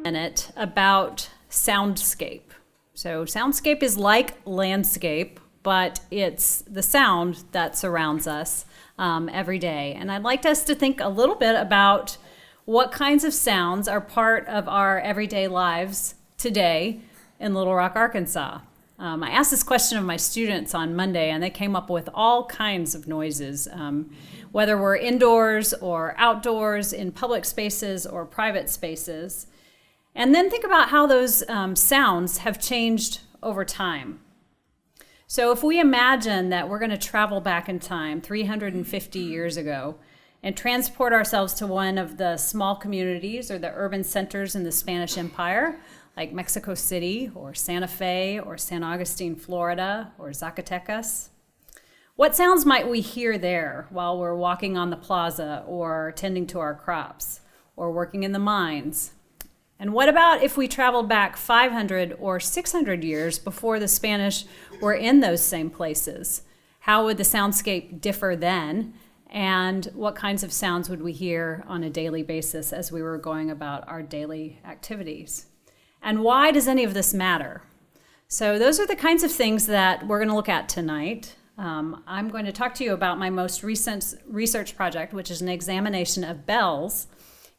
minute about soundscape. So soundscape is like landscape, but it's the sound that surrounds us every day. And I'd like us to think a little bit about what kinds of sounds are part of our everyday lives today in Little Rock, Arkansas. I asked this question of my students on Monday, and they came up with all kinds of noises, whether we're indoors or outdoors, in public spaces or private spaces. And then think about how those sounds have changed over time. So if we imagine that we're going to travel back in time 350 years ago and transport ourselves to one of the small communities or the urban centers in the Spanish Empire, like Mexico City or Santa Fe or San Augustine, Florida, or Zacatecas, what sounds might we hear there while we're walking on the plaza or tending to our crops or working in the mines? And what about if we traveled back 500 or 600 years before the Spanish were in those same places? How would the soundscape differ then? And what kinds of sounds would we hear on a daily basis as we were going about our daily activities? And why does any of this matter? So those are the kinds of things that we're going to look at tonight. I'm going to talk to you about my most recent research project, which is an examination of bells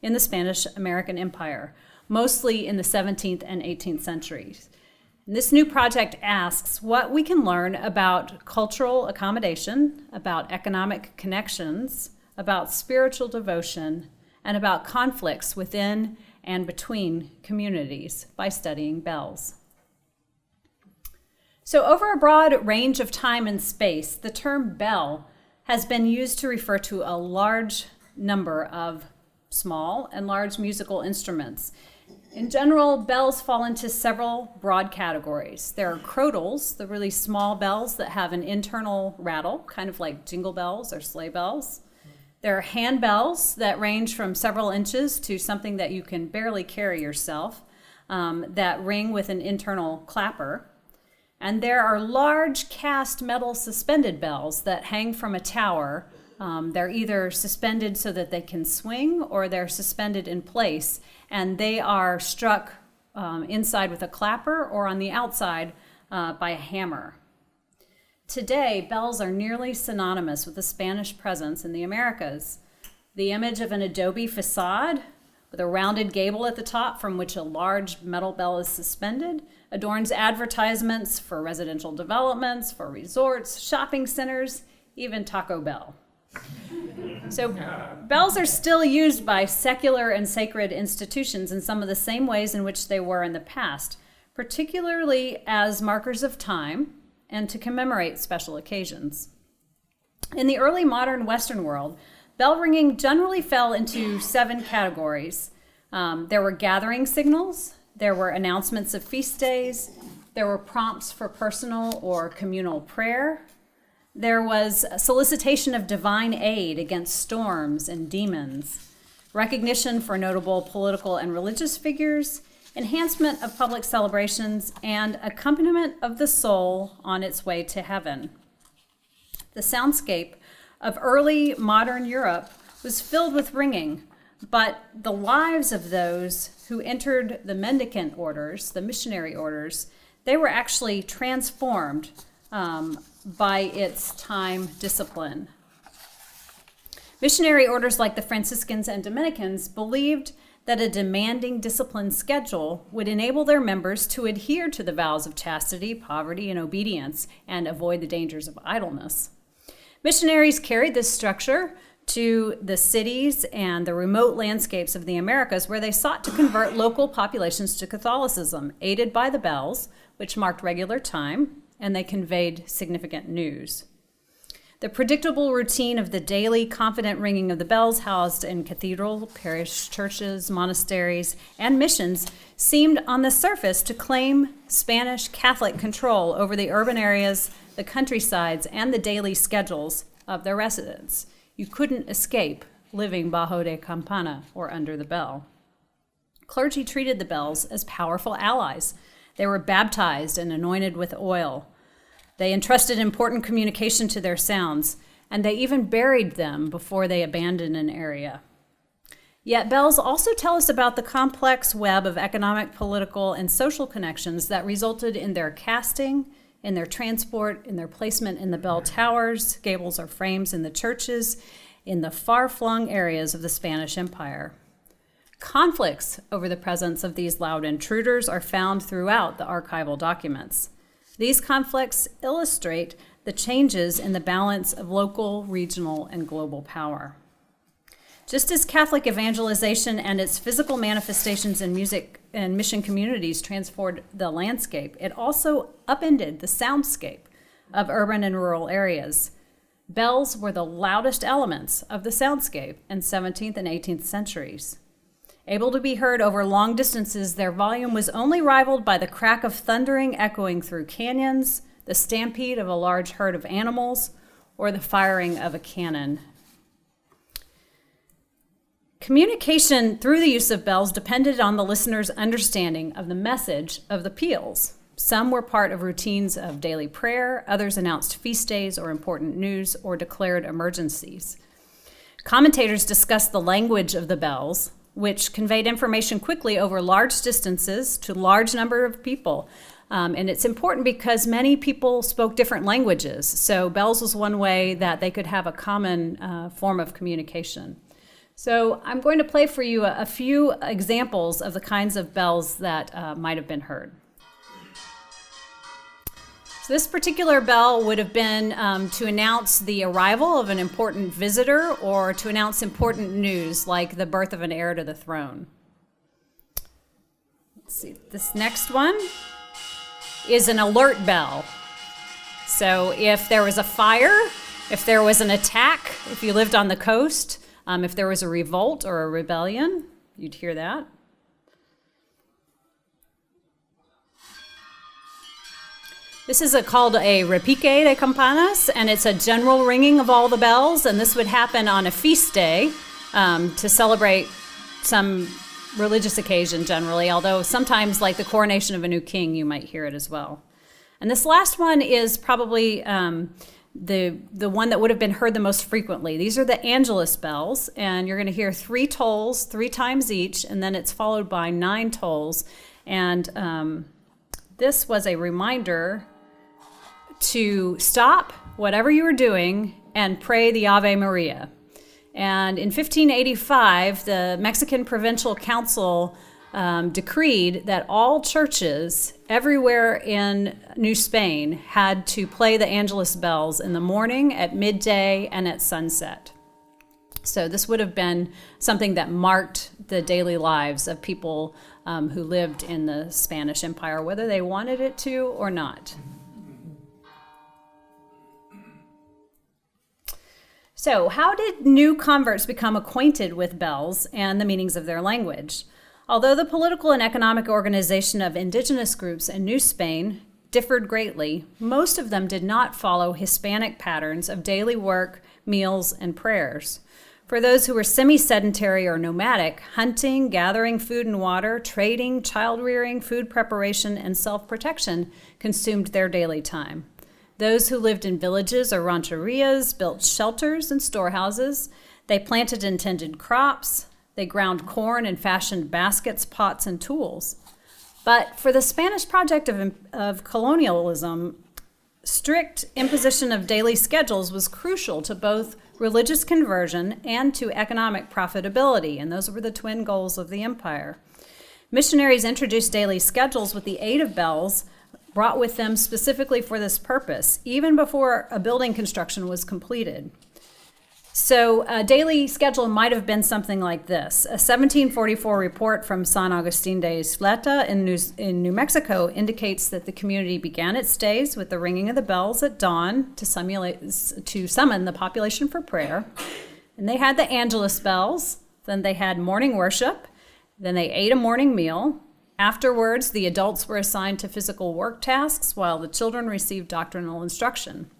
in the Spanish American Empire, mostly in the 17th and 18th centuries. And this new project asks what we can learn about cultural accommodation, about economic connections, about spiritual devotion, and about conflicts within and between communities by studying bells. So over a broad range of time and space, the term bell has been used to refer to a large number of small and large musical instruments. In general, bells fall into several broad categories. There are crotals, the really small bells that have an internal rattle, kind of like jingle bells or sleigh bells. There are handbells that range from several inches to something that you can barely carry yourself, that ring with an internal clapper. And there are large cast metal suspended bells that hang from a tower. They're either suspended so that they can swing or they're suspended in place, and they are struck inside with a clapper or on the outside by a hammer. Today, bells are nearly synonymous with the Spanish presence in the Americas. The image of an adobe facade with a rounded gable at the top from which a large metal bell is suspended adorns advertisements for residential developments, for resorts, shopping centers, even Taco Bell. So bells are still used by secular and sacred institutions in some of the same ways in which they were in the past, particularly as markers of time and to commemorate special occasions. In the early modern Western world, bell ringing generally fell into 7 categories. There were gathering signals, there were announcements of feast days, there were prompts for personal or communal prayer, there was a solicitation of divine aid against storms and demons, recognition for notable political and religious figures, enhancement of public celebrations, and accompaniment of the soul on its way to heaven. The soundscape of early modern Europe was filled with ringing, but the lives of those who entered the mendicant orders, the missionary orders, they were actually transformed by its time discipline. Missionary orders like the Franciscans and Dominicans believed that a demanding discipline schedule would enable their members to adhere to the vows of chastity, poverty, and obedience, and avoid the dangers of idleness. Missionaries carried this structure to the cities and the remote landscapes of the Americas, where they sought to convert local populations to Catholicism, aided by the bells, which marked regular time, and they conveyed significant news. The predictable routine of the daily confident ringing of the bells housed in cathedral, parish churches, monasteries, and missions seemed on the surface to claim Spanish Catholic control over the urban areas, the countrysides, and the daily schedules of their residents. You couldn't escape living Bajo de Campana or under the bell. Clergy treated the bells as powerful allies. They were baptized and anointed with oil. They entrusted important communication to their sounds, and they even buried them before they abandoned an area. Yet bells also tell us about the complex web of economic, political, and social connections that resulted in their casting, in their transport, in their placement in the bell towers, gables, or frames in the churches, in the far-flung areas of the Spanish Empire. Conflicts over the presence of these loud intruders are found throughout the archival documents. These conflicts illustrate the changes in the balance of local, regional, and global power. Just as Catholic evangelization and its physical manifestations in music and mission communities transformed the landscape, it also upended the soundscape of urban and rural areas. Bells were the loudest elements of the soundscape in 17th and 18th centuries. Able to be heard over long distances, their volume was only rivaled by the crack of thundering echoing through canyons, the stampede of a large herd of animals, or the firing of a cannon. Communication through the use of bells depended on the listener's understanding of the message of the peals. Some were part of routines of daily prayer, others announced feast days or important news or declared emergencies. Commentators discussed the language of the bells, which conveyed information quickly over large distances to a large number of people. And it's important because many people spoke different languages, so bells was one way that they could have a common form of communication. So I'm going to play for you a few examples of the kinds of bells that might have been heard. So this particular bell would have been to announce the arrival of an important visitor or to announce important news like the birth of an heir to the throne. Let's see, this next one is an alert bell. So if there was a fire, if there was an attack, if you lived on the coast, if there was a revolt or a rebellion, you'd hear that. This is called a repique de campanas, and it's a general ringing of all the bells, and this would happen on a feast day to celebrate some religious occasion generally, although sometimes like the coronation of a new king, you might hear it as well. And this last one is probably the one that would have been heard the most frequently. These are the Angelus bells, and you're going to hear 3 tolls 3 times each, and then it's followed by 9 tolls. And this was a reminder to stop whatever you were doing and pray the Ave Maria. And in 1585, the Mexican Provincial Council decreed that all churches everywhere in New Spain had to play the Angelus bells in the morning, at midday, and at sunset. So this would have been something that marked the daily lives of people who lived in the Spanish Empire, whether they wanted it to or not. So how did new converts become acquainted with bells and the meanings of their language? Although the political and economic organization of indigenous groups in New Spain differed greatly, most of them did not follow Hispanic patterns of daily work, meals, and prayers. For those who were semi-sedentary or nomadic, hunting, gathering food and water, trading, child-rearing, food preparation, and self-protection consumed their daily time. Those who lived in villages or rancherias built shelters and storehouses. They planted and tended crops. They ground corn and fashioned baskets, pots, and tools. But for the Spanish project of colonialism, strict imposition of daily schedules was crucial to both religious conversion and to economic profitability, and those were the twin goals of the empire. Missionaries introduced daily schedules with the aid of bells, brought with them specifically for this purpose, even before a building construction was completed. So a daily schedule might have been something like this. A 1744 report from San Agustin de Isleta in New Mexico indicates that the community began its days with the ringing of the bells at dawn to summon the population for prayer. And they had the Angelus bells, then they had morning worship, then they ate a morning meal. Afterwards, the adults were assigned to physical work tasks while the children received doctrinal instruction.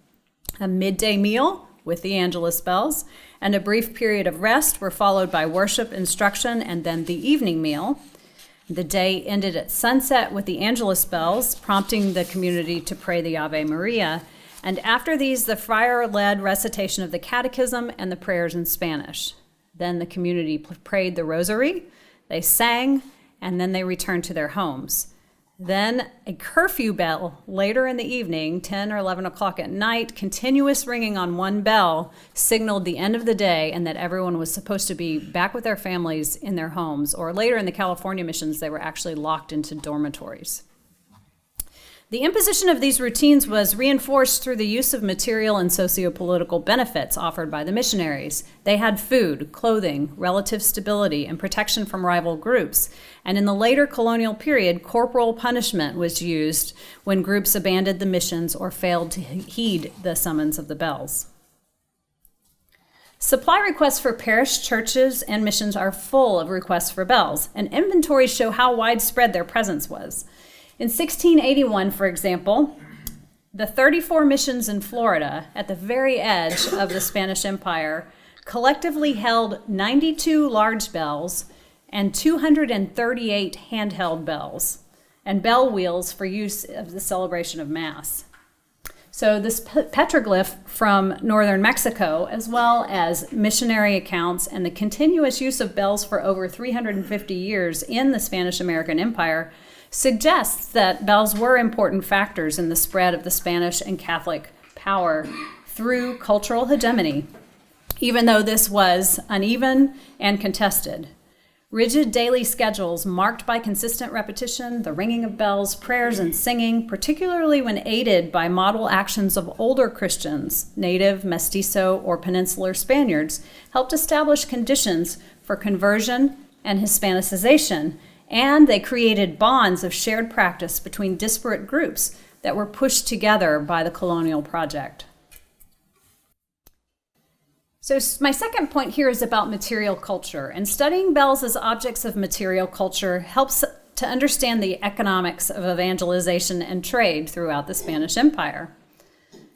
A midday meal with the Angelus bells and a brief period of rest were followed by worship, instruction, and then the evening meal. The day ended at sunset with the Angelus bells, prompting the community to pray the Ave Maria. And after these, the friar led recitation of the catechism and the prayers in Spanish. Then the community prayed the rosary, they sang, and then they returned to their homes. Then a curfew bell later in the evening, 10 or 11 o'clock at night, continuous ringing on one bell signaled the end of the day and that everyone was supposed to be back with their families in their homes. Or later in the California missions, they were actually locked into dormitories. The imposition of these routines was reinforced through the use of material and socio-political benefits offered by the missionaries. They had food, clothing, relative stability, and protection from rival groups. And in the later colonial period, corporal punishment was used when groups abandoned the missions or failed to heed the summons of the bells. Supply requests for parish churches and missions are full of requests for bells, and inventories show how widespread their presence was. In 1681, for example, the 34 missions in Florida, at the very edge of the Spanish Empire, collectively held 92 large bells and 238 handheld bells, and bell wheels for use of the celebration of Mass. So this petroglyph from northern Mexico, as well as missionary accounts and the continuous use of bells for over 350 years in the Spanish-American Empire, suggests that bells were important factors in the spread of the Spanish and Catholic power through cultural hegemony, even though this was uneven and contested. Rigid daily schedules marked by consistent repetition, the ringing of bells, prayers, and singing, particularly when aided by model actions of older Christians, native, mestizo, or peninsular Spaniards, helped establish conditions for conversion and Hispanicization, and they created bonds of shared practice between disparate groups that were pushed together by the colonial project. So my second point here is about material culture, and studying bells as objects of material culture helps to understand the economics of evangelization and trade throughout the Spanish Empire.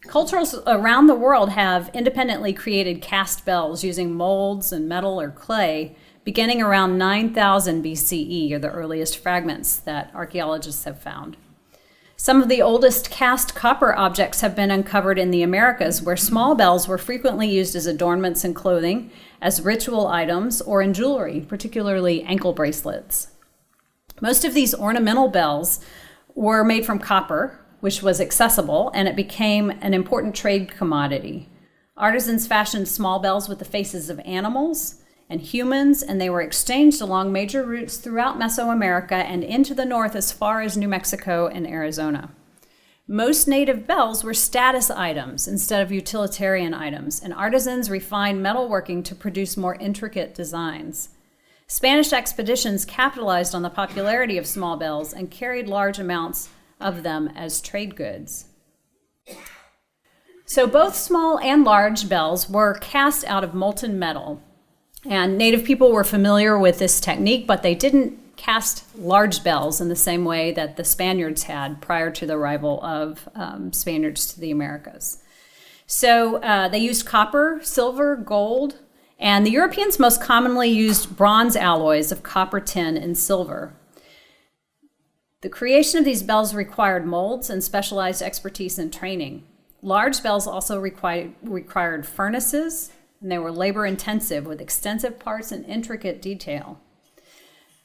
Cultures around the world have independently created cast bells using molds and metal or clay, beginning around 9000 BCE, are the earliest fragments that archaeologists have found. Some of the oldest cast copper objects have been uncovered in the Americas, where small bells were frequently used as adornments in clothing, as ritual items, or in jewelry, particularly ankle bracelets. Most of these ornamental bells were made from copper, which was accessible, and it became an important trade commodity. Artisans fashioned small bells with the faces of animals and humans, and they were exchanged along major routes throughout Mesoamerica and into the north as far as New Mexico and Arizona. Most native bells were status items instead of utilitarian items, and artisans refined metalworking to produce more intricate designs. Spanish expeditions capitalized on the popularity of small bells and carried large amounts of them as trade goods. So both small and large bells were cast out of molten metal. And native people were familiar with this technique, but they didn't cast large bells in the same way that the Spaniards had prior to the arrival of Spaniards to the Americas. So they used copper, silver, gold, and the Europeans most commonly used bronze alloys of copper, tin, and silver. The creation of these bells required molds and specialized expertise and training. Large bells also required furnaces, and they were labor-intensive with extensive parts and intricate detail.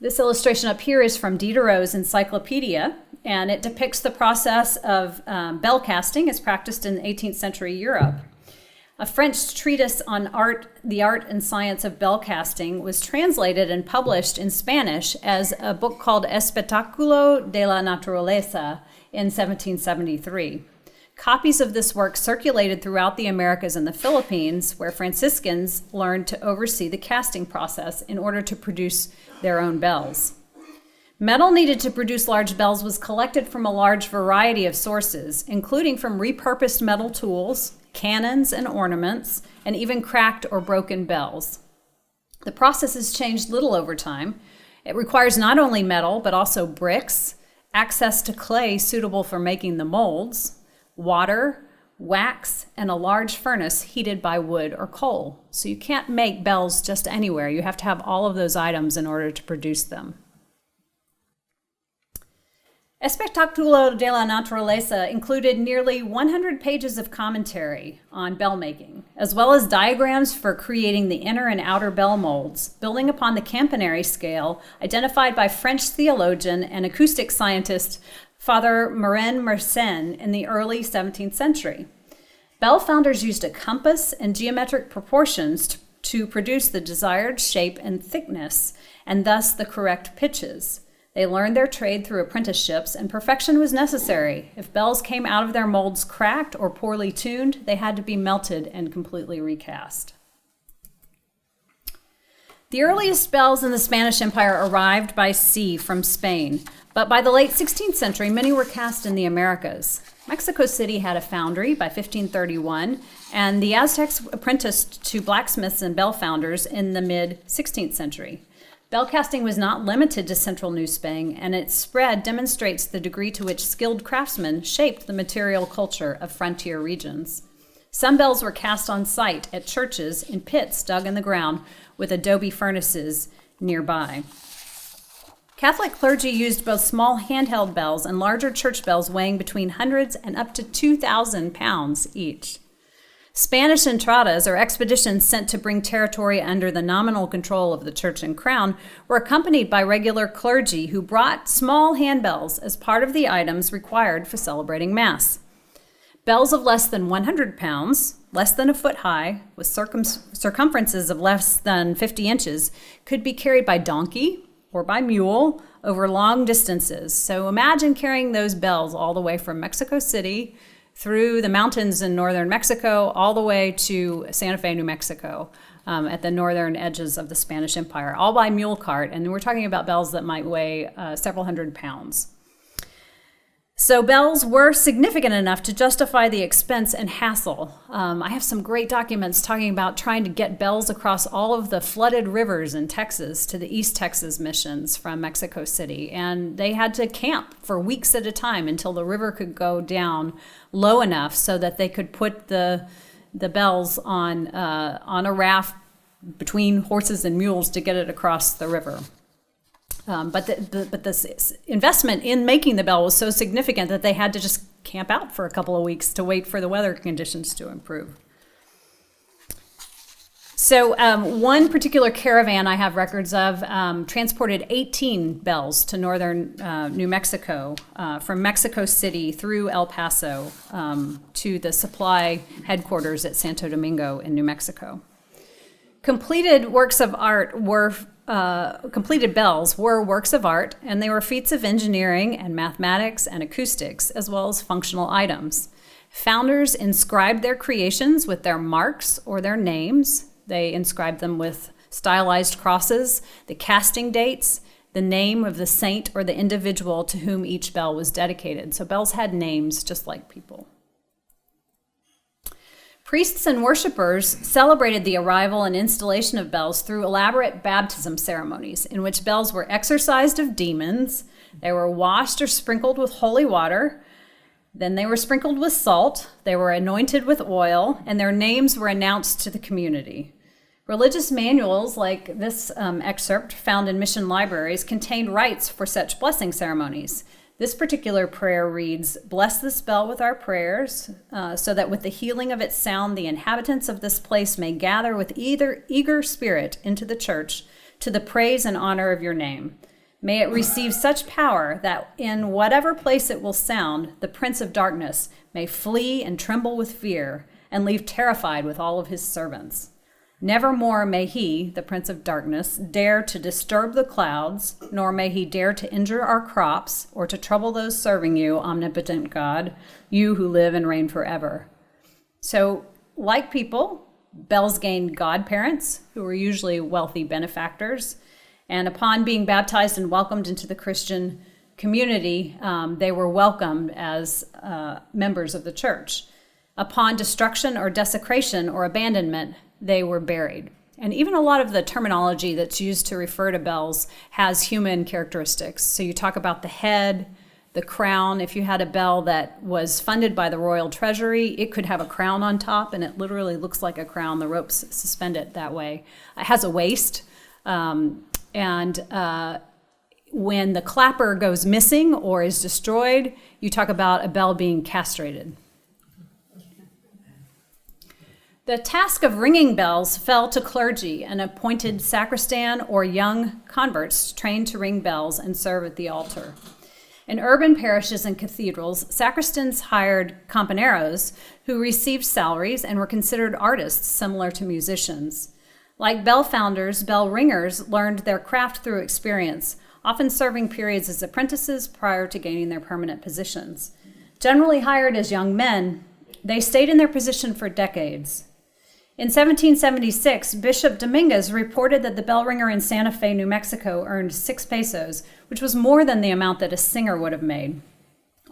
This illustration up here is from Diderot's Encyclopedia, and it depicts the process of bell casting as practiced in 18th century Europe. A French treatise on the art and science of bell casting was translated and published in Spanish as a book called Espectáculo de la Naturaleza in 1773. Copies of this work circulated throughout the Americas and the Philippines, where Franciscans learned to oversee the casting process in order to produce their own bells. Metal needed to produce large bells was collected from a large variety of sources, including from repurposed metal tools, cannons and ornaments, and even cracked or broken bells. The process has changed little over time. It requires not only metal, but also bricks, access to clay suitable for making the molds, water, wax, and a large furnace heated by wood or coal. So you can't make bells just anywhere. You have to have all of those items in order to produce them. Espectáculo de la Naturaleza included nearly 100 pages of commentary on bell making, as well as diagrams for creating the inner and outer bell molds, building upon the Campana scale identified by French theologian and acoustic scientist Father Marin Mersenne in the early 17th century. Bell founders used a compass and geometric proportions to produce the desired shape and thickness, and thus the correct pitches. They learned their trade through apprenticeships, and perfection was necessary. If bells came out of their molds cracked or poorly tuned, they had to be melted and completely recast. The earliest bells in the Spanish Empire arrived by sea from Spain, but by the late 16th century, many were cast in the Americas. Mexico City had a foundry by 1531, and the Aztecs apprenticed to blacksmiths and bell founders in the mid-16th century. Bell casting was not limited to central New Spain, and its spread demonstrates the degree to which skilled craftsmen shaped the material culture of frontier regions. Some bells were cast on site at churches in pits dug in the ground with adobe furnaces nearby. Catholic clergy used both small handheld bells and larger church bells weighing between hundreds and up to 2,000 pounds each. Spanish entradas, or expeditions sent to bring territory under the nominal control of the church and crown, were accompanied by regular clergy who brought small handbells as part of the items required for celebrating Mass. Bells of less than 100 pounds, less than a foot high, with circumferences of less than 50 inches, could be carried by donkey or by mule over long distances. So imagine carrying those bells all the way from Mexico City through the mountains in northern Mexico, all the way to Santa Fe, New Mexico, at the northern edges of the Spanish Empire, all by mule cart. And we're talking about bells that might weigh several hundred pounds. So bells were significant enough to justify the expense and hassle. I have some great documents talking about trying to get bells across all of the flooded rivers in Texas to the East Texas missions from Mexico City. And they had to camp for weeks at a time until the river could go down low enough so that they could put the bells on a raft between horses and mules to get it across the river. But the investment in making the bell was so significant that they had to just camp out for a couple of weeks to wait for the weather conditions to improve. So one particular caravan I have records of transported 18 bells to northern New Mexico, from Mexico City through El Paso to the supply headquarters at Santo Domingo in New Mexico. Completed bells were works of art, and they were feats of engineering and mathematics and acoustics, as well as functional items. Founders inscribed their creations with their marks or their names. They inscribed them with stylized crosses, the casting dates, the name of the saint or the individual to whom each bell was dedicated. So bells had names just like people. Priests and worshipers celebrated the arrival and installation of bells through elaborate baptism ceremonies in which bells were exorcised of demons, they were washed or sprinkled with holy water, then they were sprinkled with salt, they were anointed with oil, and their names were announced to the community. Religious manuals like this excerpt found in mission libraries contained rites for such blessing ceremonies. This particular prayer reads, "Bless this bell with our prayers, so that with the healing of its sound, the inhabitants of this place may gather with eager spirit into the church to the praise and honor of your name. May it receive such power that in whatever place it will sound, the prince of darkness may flee and tremble with fear and leave terrified with all of his servants. Nevermore may he, the prince of darkness, dare to disturb the clouds, nor may he dare to injure our crops or to trouble those serving you, omnipotent God, you who live and reign forever." So, like people, bells gained godparents, who were usually wealthy benefactors, and upon being baptized and welcomed into the Christian community, they were welcomed as members of the church. Upon destruction or desecration or abandonment, they were buried. And even a lot of the terminology that's used to refer to bells has human characteristics. So you talk about the head, the crown. If you had a bell that was funded by the royal treasury, it could have a crown on top, and it literally looks like a crown. The ropes suspend it that way. It has a waist, and When the clapper goes missing or is destroyed, you talk about a bell being castrated. The task of ringing bells fell to clergy, an appointed sacristan or young converts trained to ring bells and serve at the altar. In urban parishes and cathedrals, sacristans hired campaneros who received salaries and were considered artists similar to musicians. Like bell founders, bell ringers learned their craft through experience, often serving periods as apprentices prior to gaining their permanent positions. Generally hired as young men, they stayed in their position for decades. In 1776, Bishop Dominguez reported that the bell ringer in Santa Fe, New Mexico earned 6 pesos, which was more than the amount that a singer would have made.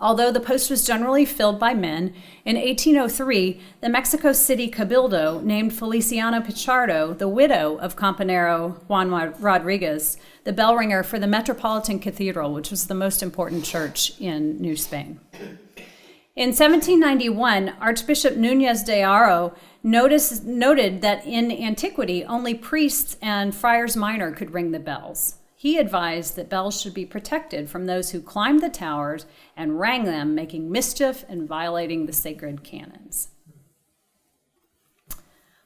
Although the post was generally filled by men, in 1803, the Mexico City Cabildo named Feliciana Pichardo, the widow of Campanero Juan Rodriguez, the bell ringer for the Metropolitan Cathedral, which was the most important church in New Spain. In 1791, Archbishop Núñez de Haro noted that in antiquity, only priests and friars minor could ring the bells. He advised that bells should be protected from those who climbed the towers and rang them, making mischief and violating the sacred canons.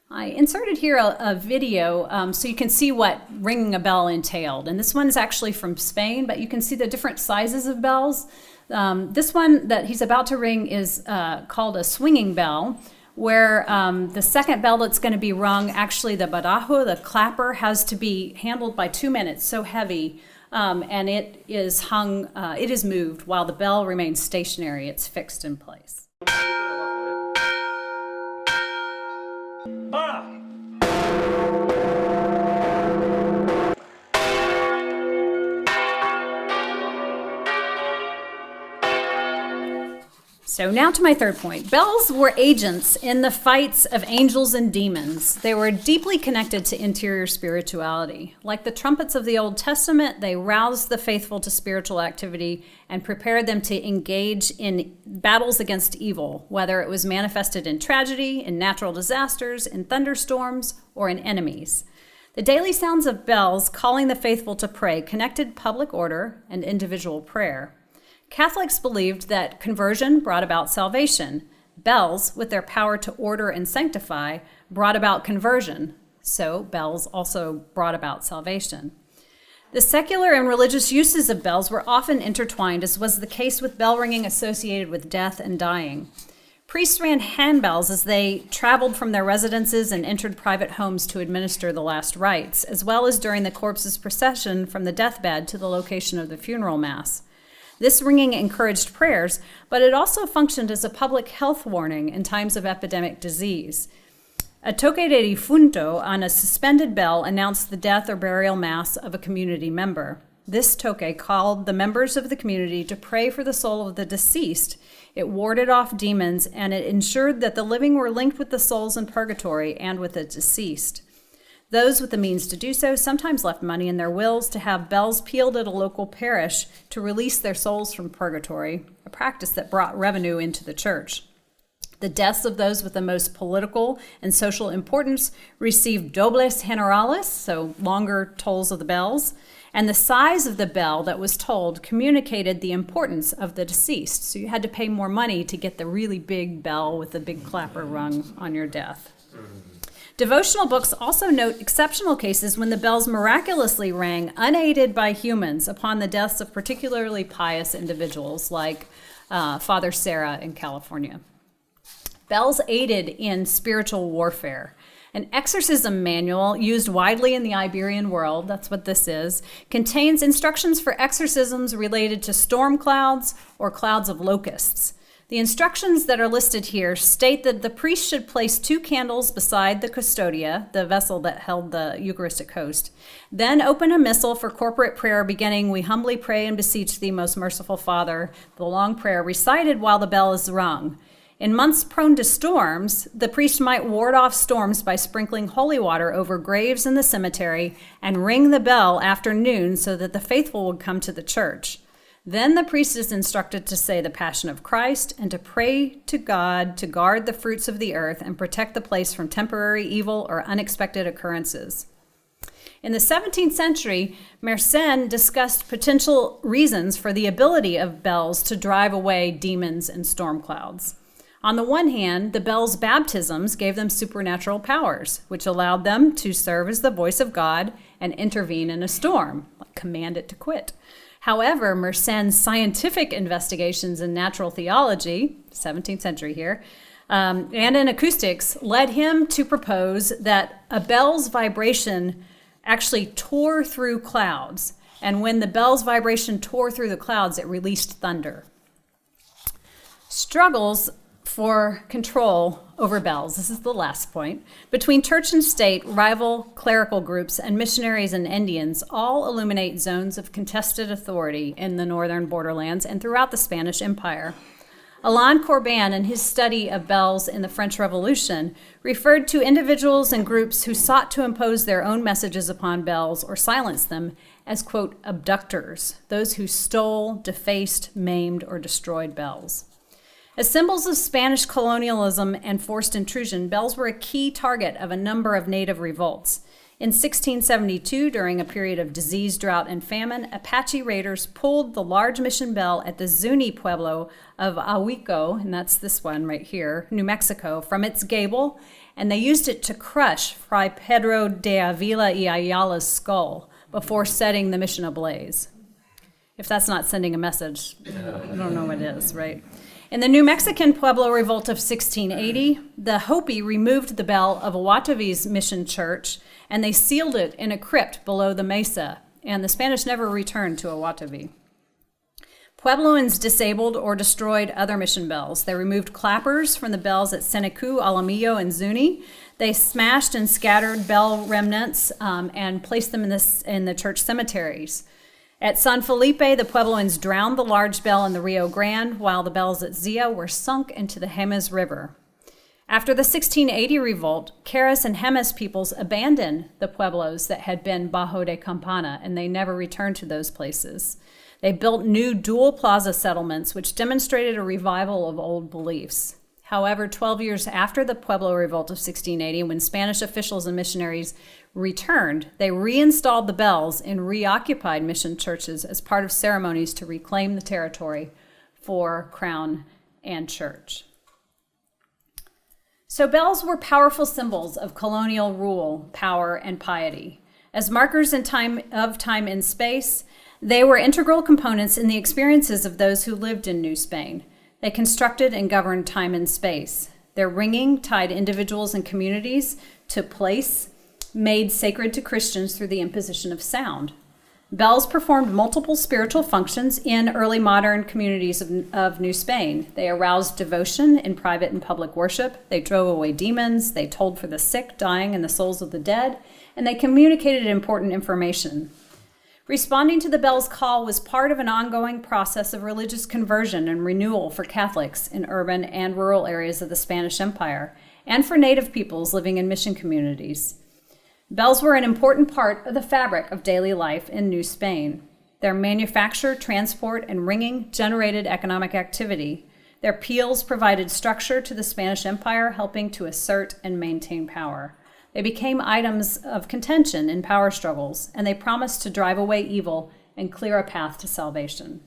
I inserted here a video so you can see what ringing a bell entailed. And this one is actually from Spain, but you can see the different sizes of bells. This one that he's about to ring is called a swinging bell, where the second bell that's going to be rung, actually the Bajo, the clapper, has to be handled by 2 men. It's so heavy, and it is moved while the bell remains stationary. It's fixed in place. So now to my third point. Bells were agents in the fights of angels and demons. They were deeply connected to interior spirituality. Like the trumpets of the Old Testament, they roused the faithful to spiritual activity and prepared them to engage in battles against evil, whether it was manifested in tragedy, in natural disasters, in thunderstorms, or in enemies. The daily sounds of bells calling the faithful to pray connected public order and individual prayer. Catholics believed that conversion brought about salvation. Bells, with their power to order and sanctify, brought about conversion. So bells also brought about salvation. The secular and religious uses of bells were often intertwined, as was the case with bell ringing associated with death and dying. Priests ran handbells as they traveled from their residences and entered private homes to administer the last rites, as well as during the corpse's procession from the deathbed to the location of the funeral mass. This ringing encouraged prayers, but it also functioned as a public health warning in times of epidemic disease. A toque de difunto on a suspended bell announced the death or burial mass of a community member. This toque called the members of the community to pray for the soul of the deceased. It warded off demons, and it ensured that the living were linked with the souls in purgatory and with the deceased. Those with the means to do so sometimes left money in their wills to have bells pealed at a local parish to release their souls from purgatory, a practice that brought revenue into the church. The deaths of those with the most political and social importance received dobles generales, so longer tolls of the bells, and the size of the bell that was tolled communicated the importance of the deceased. So you had to pay more money to get the really big bell with the big clapper rung on your death. Devotional books also note exceptional cases when the bells miraculously rang unaided by humans upon the deaths of particularly pious individuals like Father Sarah in California. Bells aided in spiritual warfare. An exorcism manual used widely in the Iberian world, that's what this is, contains instructions for exorcisms related to storm clouds or clouds of locusts. The instructions that are listed here state that the priest should place 2 candles beside the custodia, the vessel that held the Eucharistic host, then open a missal for corporate prayer beginning, "We humbly pray and beseech thee, most merciful Father," the long prayer recited while the bell is rung. In months prone to storms, the priest might ward off storms by sprinkling holy water over graves in the cemetery and ring the bell after noon so that the faithful would come to the church. Then the priest is instructed to say the Passion of Christ and to pray to God to guard the fruits of the earth and protect the place from temporary evil or unexpected occurrences. In the 17th century, Mersenne discussed potential reasons for the ability of bells to drive away demons and storm clouds. On the one hand, the bells' baptisms gave them supernatural powers, which allowed them to serve as the voice of God and intervene in a storm, like command it to quit. However, Mersenne's scientific investigations in natural theology, 17th century here, and in acoustics led him to propose that a bell's vibration actually tore through clouds. And when the bell's vibration tore through the clouds, it released thunder. Struggles for control over bells, this is the last point, between church and state, rival clerical groups, and missionaries and Indians all illuminate zones of contested authority in the northern borderlands and throughout the Spanish Empire. Alain Corbin, in his study of bells in the French Revolution, referred to individuals and groups who sought to impose their own messages upon bells or silence them as, quote, abductors, those who stole, defaced, maimed, or destroyed bells. As symbols of Spanish colonialism and forced intrusion, bells were a key target of a number of native revolts. In 1672, during a period of disease, drought, and famine, Apache raiders pulled the large mission bell at the Zuni Pueblo of Ahuico, and that's this one right here, New Mexico, from its gable, and they used it to crush Fray Pedro de Avila y Ayala's skull before setting the mission ablaze. If that's not sending a message, I don't know what is, right? In the New Mexican Pueblo Revolt of 1680, the Hopi removed the bell of Awatavi's mission church, and they sealed it in a crypt below the mesa, and the Spanish never returned to Awatavi. Puebloans disabled or destroyed other mission bells. They removed clappers from the bells at Senecu, Alamillo, and Zuni. They smashed and scattered bell remnants and placed them in the church cemeteries. At San Felipe, the Puebloans drowned the large bell in the Rio Grande, while the bells at Zia were sunk into the Jemez River. After the 1680 revolt, Caras and Jemez peoples abandoned the pueblos that had been Bajo de Campana, and they never returned to those places. They built new dual plaza settlements, which demonstrated a revival of old beliefs. However, 12 years after the Pueblo Revolt of 1680, when Spanish officials and missionaries returned, they reinstalled the bells in reoccupied mission churches as part of ceremonies to reclaim the territory for crown and church. So bells were powerful symbols of colonial rule, power, and piety. As markers in time and space, they were integral components in the experiences of those who lived in New Spain. They constructed and governed time and space. Their ringing tied individuals and communities to place, made sacred to Christians through the imposition of sound. Bells performed multiple spiritual functions in early modern communities of New Spain. They aroused devotion in private and public worship. They drove away demons. They tolled for the sick, dying, and the souls of the dead. And they communicated important information. Responding to the bell's call was part of an ongoing process of religious conversion and renewal for Catholics in urban and rural areas of the Spanish Empire, and for Native peoples living in mission communities. Bells were an important part of the fabric of daily life in New Spain. Their manufacture, transport, and ringing generated economic activity. Their peals provided structure to the Spanish Empire, helping to assert and maintain power. They became items of contention in power struggles, and they promised to drive away evil and clear a path to salvation.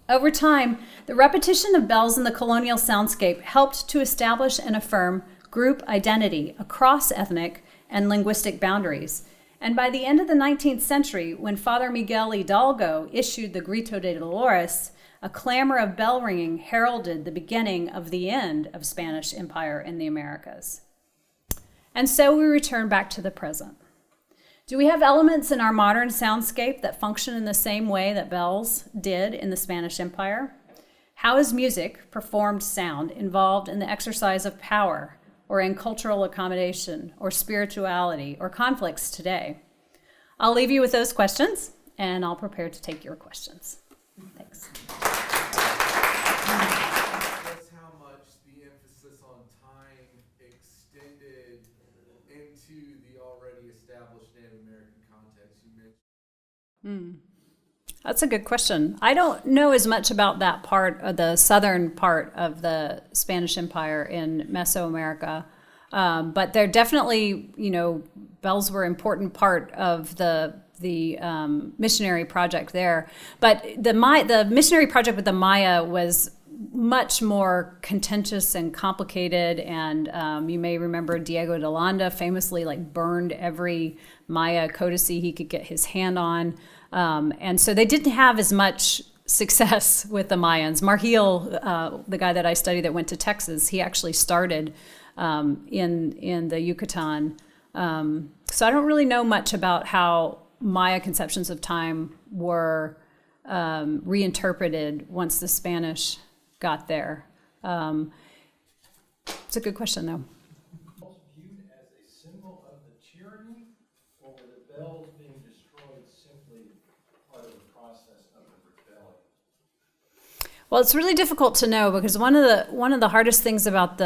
Over time, the repetition of bells in the colonial soundscape helped to establish and affirm group identity across ethnic and linguistic boundaries. And by the end of the 19th century, when Father Miguel Hidalgo issued the Grito de Dolores, a clamor of bell ringing heralded the beginning of the end of Spanish Empire in the Americas. And so we return back to the present. Do we have elements in our modern soundscape that function in the same way that bells did in the Spanish Empire? How is music, performed sound, involved in the exercise of power, or in cultural accommodation, or spirituality, or conflicts today? I'll leave you with those questions, and I'll prepare to take your questions. Thanks. That's how much the emphasis on time extended into the already established Native American context you mentioned. That's a good question. I don't know as much about that part of the southern part of the Spanish Empire in Mesoamerica. But they're definitely, bells were an important part of the missionary project there. But the missionary project with the Maya was much more contentious and complicated, and you may remember Diego de Landa famously burned every Maya codice he could get his hand on, and so they didn't have as much success with the Mayans. Margil, the guy that I studied that went to Texas, he actually started in the Yucatan. So I don't really know much about how Maya conceptions of time were reinterpreted once the Spanish got there. It's a good question, though. Viewed as a symbol of the tyranny, or were the bells being destroyed simply part of the process of the rebellion? Well, it's really difficult to know because one of the hardest things about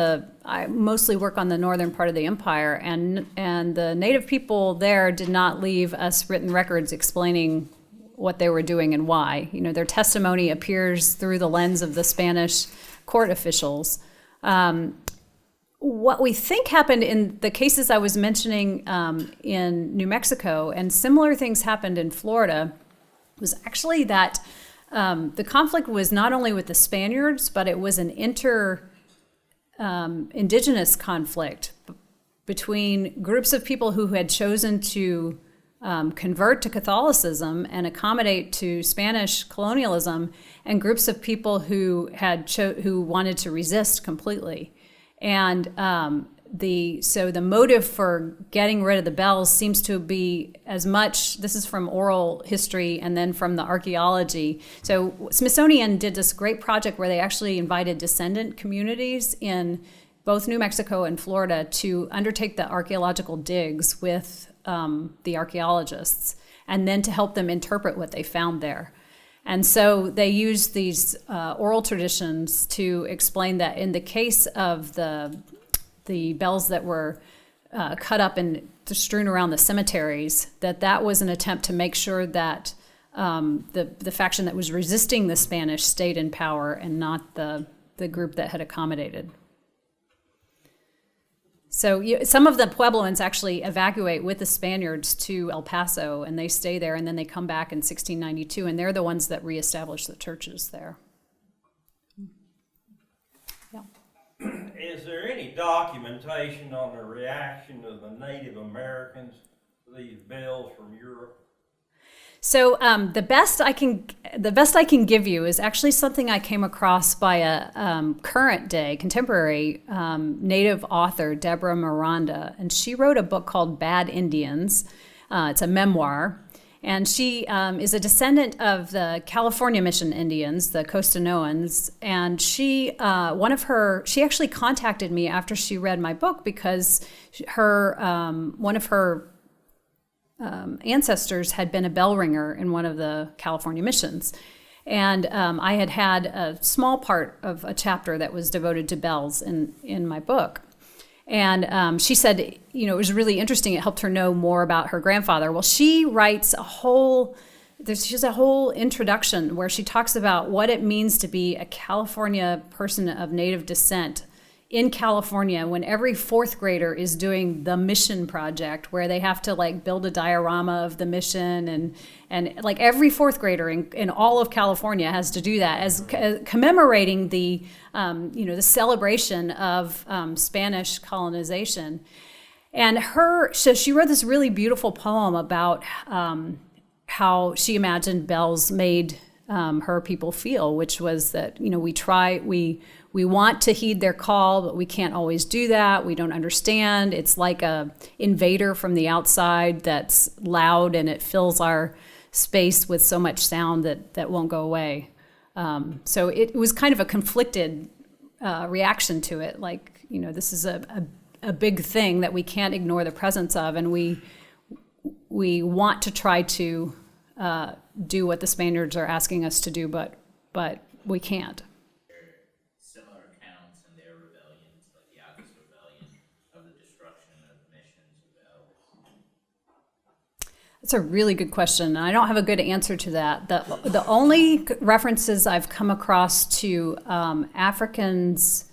I mostly work on the northern part of the empire, and the native people there did not leave us written records explaining what they were doing and why. Their testimony appears through the lens of the Spanish court officials. What we think happened in the cases I was mentioning in New Mexico, and similar things happened in Florida, was actually that the conflict was not only with the Spaniards, but it was an indigenous conflict between groups of people who had chosen to convert to Catholicism and accommodate to Spanish colonialism, and groups of people who who wanted to resist completely. And the motive for getting rid of the bells seems to be as much, this is from oral history and then from the archaeology. So Smithsonian did this great project where they actually invited descendant communities in both New Mexico and Florida to undertake the archaeological digs with the archaeologists, and then to help them interpret what they found there. And so they used these oral traditions to explain that in the case of the bells that were cut up and strewn around the cemeteries, that was an attempt to make sure that the faction that was resisting the Spanish stayed in power and not the group that had accommodated. So some of the Puebloans actually evacuate with the Spaniards to El Paso, and they stay there, and then they come back in 1692, and they're the ones that reestablish the churches there. Yeah. Is there any documentation on the reaction of the Native Americans to these bells from Europe? So the best I can give you is actually something I came across by a current day, contemporary Native author, Deborah Miranda, and she wrote a book called Bad Indians. It's a memoir, and she is a descendant of the California Mission Indians, the Costanoans, and she actually contacted me after she read my book because one of her ancestors had been a bell ringer in one of the California missions. And I had a small part of a chapter that was devoted to bells in my book. And she said, it was really interesting. It helped her know more about her grandfather. Well, she writes she has a whole introduction where she talks about what it means to be a California person of Native descent in California, when every fourth grader is doing the mission project, where they have to build a diorama of the mission, and every fourth grader in all of California has to do that as commemorating the celebration of Spanish colonization. And so she wrote this really beautiful poem about how she imagined bells made her people feel, which was that we want to heed their call, but we can't always do that. We don't understand. It's like a invader from the outside that's loud, and it fills our space with so much sound that won't go away. So it was kind of a conflicted reaction to it. This is a big thing that we can't ignore the presence of, and we want to try to do what the Spaniards are asking us to do, but we can't. Similar accounts in their rebellions, like the August Rebellion, of the destruction of missions of bells? That's a really good question. I don't have a good answer to that. The only references I've come across to Africans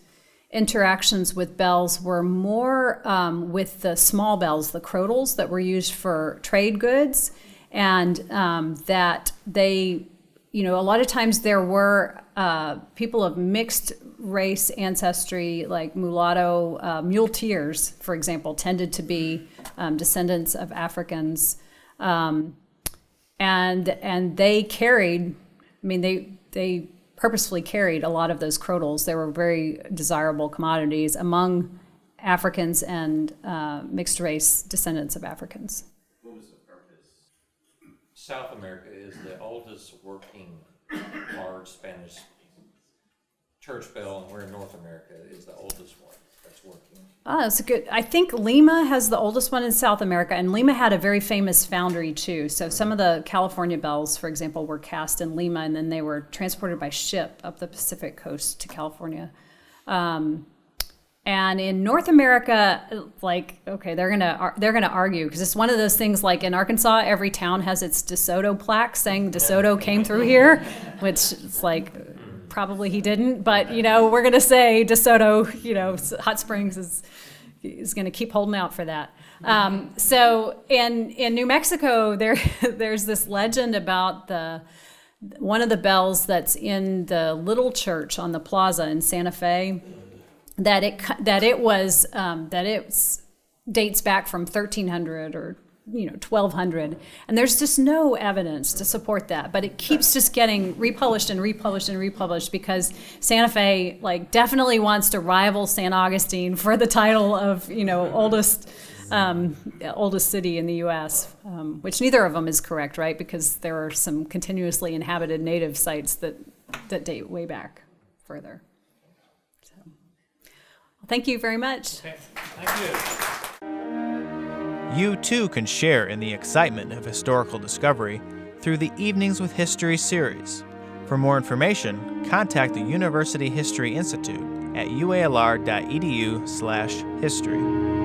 interactions with bells were more with the small bells, the crotals that were used for trade goods, and that they, a lot of times there were people of mixed race ancestry, like mulatto muleteers, for example, tended to be descendants of Africans, and they carried. They purposefully carried a lot of those crotals. They were very desirable commodities among Africans and mixed race descendants of Africans. What was the purpose? South America is the oldest working large Spanish church bell, and we're in North America is the oldest one that's working. That's good. I think Lima has the oldest one in South America, and Lima had a very famous foundry too. So some of the California bells, for example, were cast in Lima, and then they were transported by ship up the Pacific coast to California. And in North America, they're gonna argue, because it's one of those things, like in Arkansas, every town has its DeSoto plaque saying DeSoto came through here, which is like, probably he didn't, but we're gonna say DeSoto, Hot Springs is gonna keep holding out for that. So in New Mexico, there's this legend about one of the bells that's in the little church on the plaza in Santa Fe, that it dates back from 1300 or 1200, and there's just no evidence to support that, but it keeps just getting republished and republished and republished, because Santa Fe definitely wants to rival San Augustine for the title of oldest city in the U.S., which neither of them is correct, right? Because there are some continuously inhabited native sites that date way back further. So, well, thank you very much. Okay, thank you. You too can share in the excitement of historical discovery through the Evenings with History series. For more information, contact the University History Institute at ualr.edu/history.